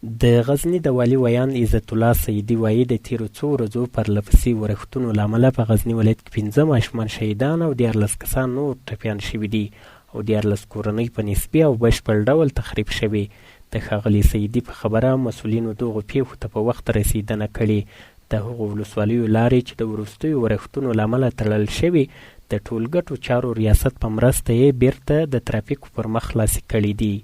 د غزني د والي ویان عزت الله سیدي وایي د تیرو څو ورځو پرلپسې ورښتونو له امله په غزني ولایت کې 15 ماشومان شهیدان او 14 کسان نور ټپیان شوي دي او 14 کورنۍ په نسبي او بشپړ ډول تخریب شوي. د ښاغلي سیدي په خبره مسؤلینو دغو پیښو ته په وخت رسېدنه کړې. د هغو ولسوالیو لارې چې د وروستیو ورښتونو له امله تړل شوي د ټولګټو چارو ریاست په مرسته یې بیرته د ترافیکو پر مخ خلاصې کړي دي.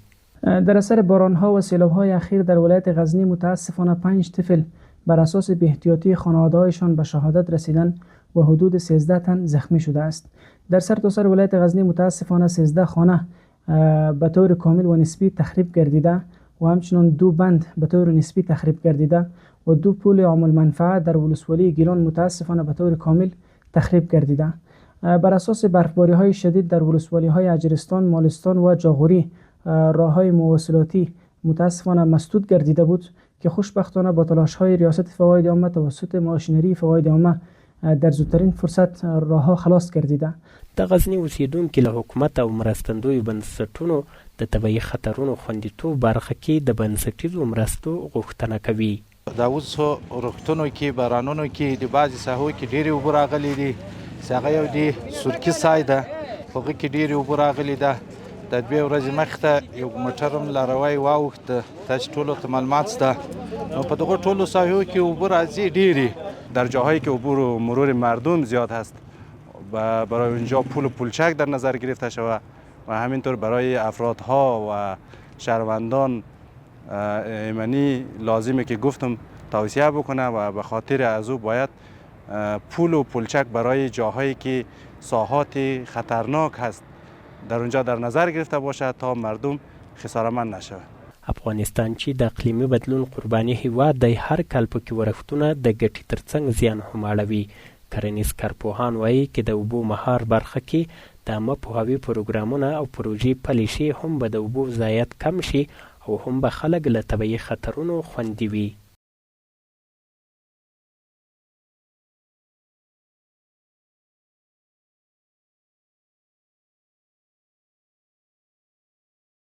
در اثر بارانها و سیلاب‌های اخیر در ولایت غزنی متاسفانه 5 طفل بر اساس بی‌احتیاطی خانواده‌هایشان به شهادت رسیدن و حدود 13 تن زخمی شده است. در سرتاسر ولایت غزنی متاسفانه 13 خانه به طور کامل و نسبی تخریب گردیده و همچنین 2 بند به طور نسبی تخریب گردیده و 2 پل عام المنفعه در ولسوالی گیلان متاسفانه به طور کامل تخریب گردیده. بر اساس برفباری‌های شدید در ولسوالی‌های اجرستان، مالستان و جاغوری راه‌های مواصلاتی متاسفانه مسدود گردیده بود که خوشبختانه با تلاش‌های ریاست فواید عامه توسط ماشینری فواید عامه در زودترین فرصت راه‌ها خلاص گردیده. د غزني اوسیدونکي له حکومت او مرستندویو بنسټونو د طبیعي خطرونو خوندیتوب برخه کې د بنسټیزو مرستو غوښتنه کوي. دا اوس روغتونو کې بارانونو کې د بعضې ساحو کې ډېرې اوبه راغلي دي. هغه یو د سورکي سای ده، هغه کې ډېرې اوبه راغلي ده. د 2 ورځې مخې ته یو موټر هم لاروی واوښته. تاسو ټولو ته معلومات شته. نو په دغو ټولو ساحو کې اوبه راځي ډېرې. در جاهایی که عبور و مرور مردم زیاد هست و برای اونجا پول و پولچک در نظر گرفته شود و همینطور برای افرادها و شهروندان ایمنی لازمه که گفتم توصیه بکنه و به خاطر از او باید پول و پولچک برای جاهایی که ساحات خطرناک هست در اونجا در نظر گرفته باشه تا مردم خسارمند نشود. افغانستان چې د اقلیمي بدلون قرباني هیواد دی، هر کال پکې ورښتونه د ګټې ترڅنګ زیان هم اړوي. کرنیز کارپوهان وایي چې د اوبو مهار برخه کې د عامه پوهاوي پروګرامونه او پروژې پلي شي هم به د اوبو ضایعات کم شي او هم به خلک له طبیعي خطرونو خوندي وي.